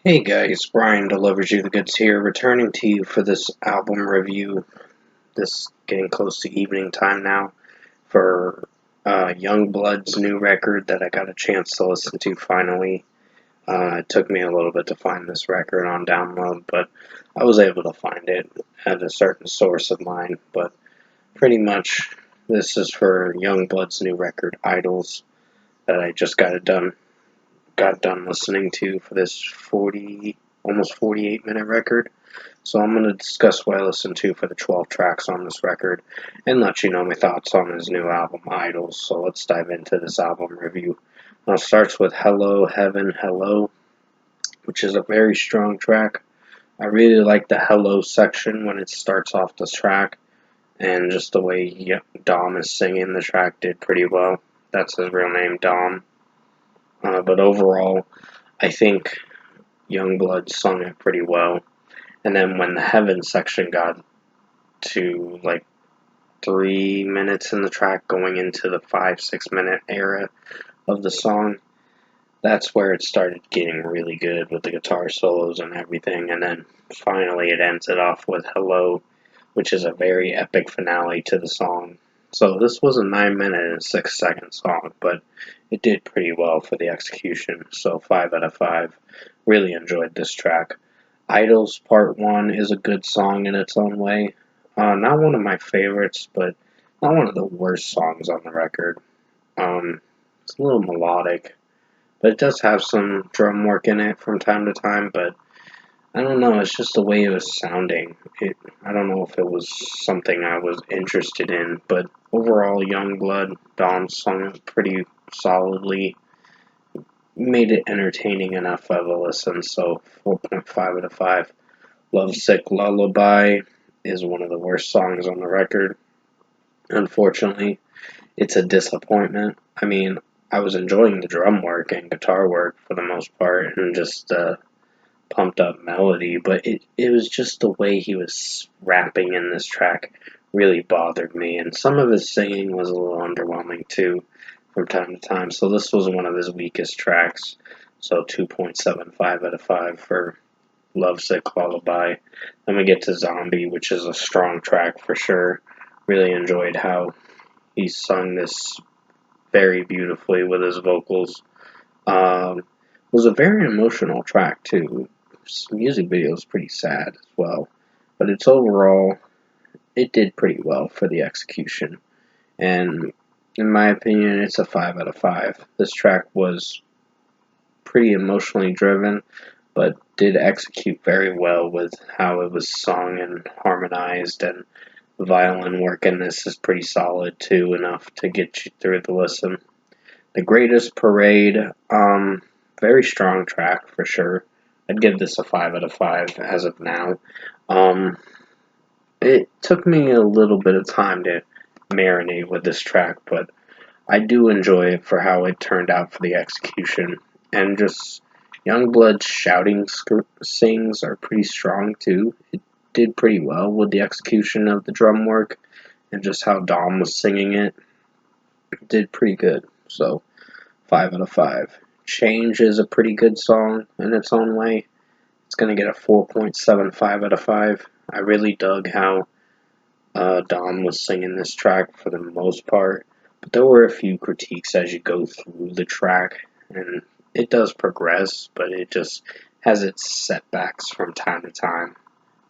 Hey guys, Brian delivers you the goods here, returning to you for this album review. This getting close to evening time now for Yungblud's new record that I got a chance to listen to finally. It took me a little bit to find this record on download, but I was able to find it at a certain source of mine. But pretty much, this is for Yungblud's new record, Idols, that I just got done listening to for this 40, almost 48-minute record. So I'm going to discuss what I listened to for the 12 tracks on this record and let you know my thoughts on his new album, Idols. So let's dive into this album review. Now it starts with Hello, Heaven, Hello, which is a very strong track. I really like the Hello section when it starts off the track, and just the way Dom is singing the track did pretty well. That's his real name, Dom. But overall, I think Yungblud sung it pretty well. And then when the Heaven section got to like 3 minutes in the track, going into the 5-6 minute era of the song, that's where it started getting really good with the guitar solos and everything. And then finally, it ends it off with Hello, which is a very epic finale to the song. So this was a 9 minute and 6 second song, but it did pretty well for the execution. So 5 out of 5. Really enjoyed this track. Idols Part 1 is a good song in its own way. Not one of my favorites, but not one of the worst songs on the record. It's a little melodic, but it does have some drum work in it from time to time, but I don't know, it's just the way it was sounding. I don't know if it was something I was interested in, but overall, Yungblud, Dom's song was pretty solidly, made it entertaining enough of a listen, so 4.5 out of 5. Lovesick Lullaby is one of the worst songs on the record. Unfortunately, it's a disappointment. I mean, I was enjoying the drum work and guitar work for the most part, and just pumped up melody, but it was just the way he was rapping in this track really bothered me, and some of his singing was a little underwhelming too from time to time. So this was one of his weakest tracks. So 2.75 out of 5 for Lovesick Lullaby. Then we get to Zombie, which is a strong track for sure. Really enjoyed how he sung this very beautifully with his vocals. Was a very emotional track too. His music video is pretty sad as well, but it's overall it did pretty well for the execution. And in my opinion, it's a 5 out of 5. This track was pretty emotionally driven, but did execute very well with how it was sung and harmonized, and the violin work in this is pretty solid too, enough to get you through the listen. The Greatest Parade, very strong track for sure. I'd give this a 5 out of 5 as of now. Um, it took me a little bit of time to marinate with this track, but I do enjoy it for how it turned out for the execution. And just Youngblood's shouting sings are pretty strong too. It did pretty well with the execution of the drum work and just how Dom was singing it. It did pretty good. So 5 out of 5. Change is a pretty good song in its own way. It's going to get a 4.75 out of 5. I really dug how Dom was singing this track for the most part, but there were a few critiques as you go through the track, and it does progress, but it just has its setbacks from time to time.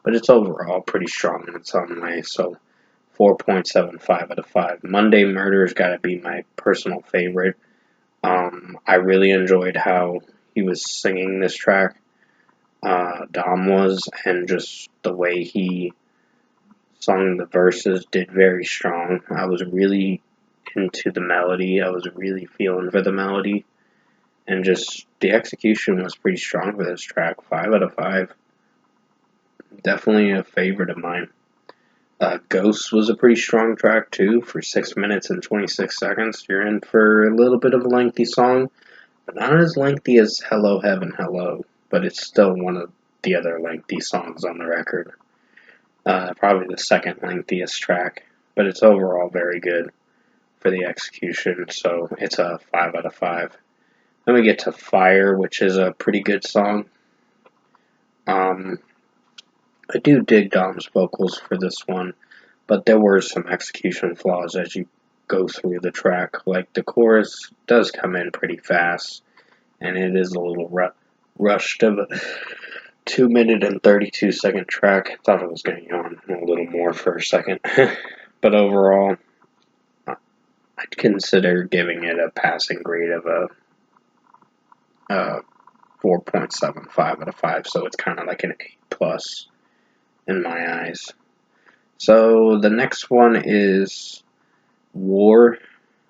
But it's overall pretty strong in its own way, so 4.75 out of 5. Monday Murder's got to be my personal favorite. I really enjoyed how he was singing this track, Dom was, and just the way he sung the verses did very strong. I was really into the melody. I was really feeling for the melody, and just the execution was pretty strong for this track. 5 out of 5. Definitely a favorite of mine. Ghost was a pretty strong track too. For 6 minutes and 26 seconds, you're in for a little bit of a lengthy song, but not as lengthy as Hello Heaven Hello. But it's still one of the other lengthy songs on the record. Probably the second lengthiest track, but it's overall very good for the execution, so it's a 5 out of 5. Then we get to Fire, which is a pretty good song. Um, I do dig Dom's vocals for this one, but there were some execution flaws as you go through the track. Like the chorus does come in pretty fast, and it is a little rushed of a 2 minute and 32-second track. I thought it was going to go on a little more for a second, but overall, I'd consider giving it a passing grade of a 4.75 out of 5, so it's kind of like an 8 plus in my eyes. So the next one is War,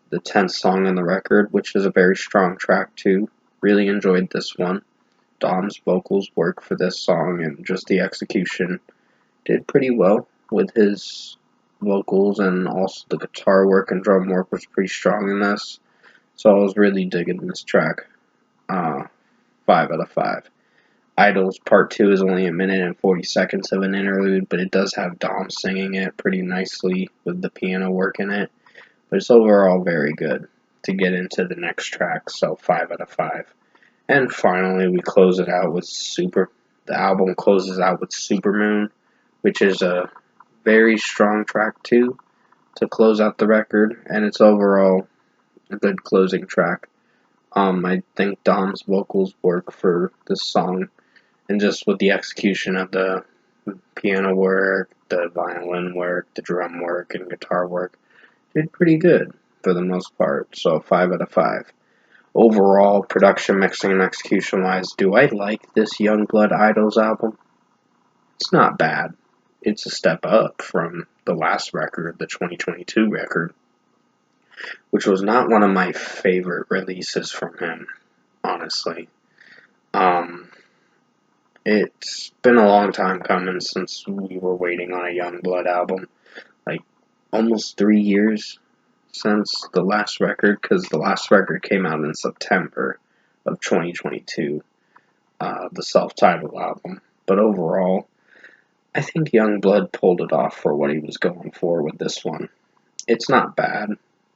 the 10th song on the record, which is a very strong track too. Really enjoyed this one. Dom's vocals work for this song, and just the execution did pretty well with his vocals, and also the guitar work and drum work was pretty strong in this. So I was really digging this track. 5 out of 5. Idols Part 2 is only a minute and 40 seconds of an interlude, but it does have Dom singing it pretty nicely with the piano work in it. But it's overall very good to get into the next track, so 5 out of 5. And finally, we close it out with the album closes out with Supermoon, which is a very strong track too to close out the record, and it's overall a good closing track. I think Dom's vocals work for this song, and just with the execution of the piano work, the violin work, the drum work, and guitar work, did pretty good for the most part. So 5 out of 5. Overall, production, mixing, and execution wise, do I like this Yungblud Idols album? It's not bad. It's a step up from the last record, the 2022 record, which was not one of my favorite releases from him, honestly. Um, it's been a long time coming since we were waiting on a Yungblud album. Like, almost 3 years since the last record, because the last record came out in September of 2022, the self-titled album. But overall, I think Yungblud pulled it off for what he was going for with this one. It's not bad,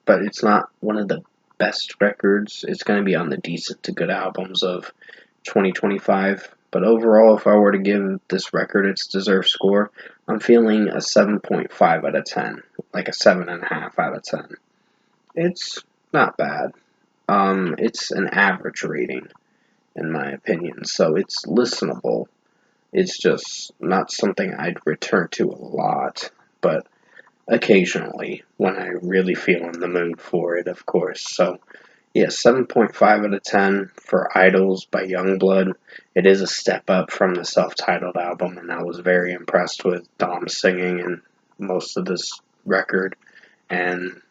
but it's not one of the best records. It's going to be on the decent to good albums of 2025. But overall, if I were to give this record its deserved score, I'm feeling a 7.5 out of 10, like a 7.5 out of 10. It's not bad. It's an average rating, in my opinion, so it's listenable. It's just not something I'd return to a lot, but occasionally when I really feel in the mood for it, of course. So, yeah, 7.5 out of 10 for Idols by Yungblud. It is a step up from the self-titled album, and I was very impressed with Dom singing in most of this record. And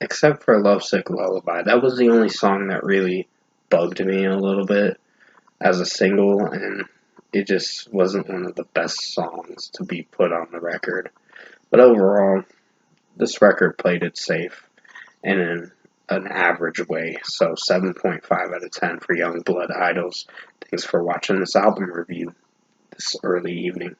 except for Lovesick Lullaby, that was the only song that really bugged me a little bit as a single, and it just wasn't one of the best songs to be put on the record. But overall, this record played it safe and in an average way, so 7.5 out of 10 for Yungblud Idols. Thanks for watching this album review this early evening.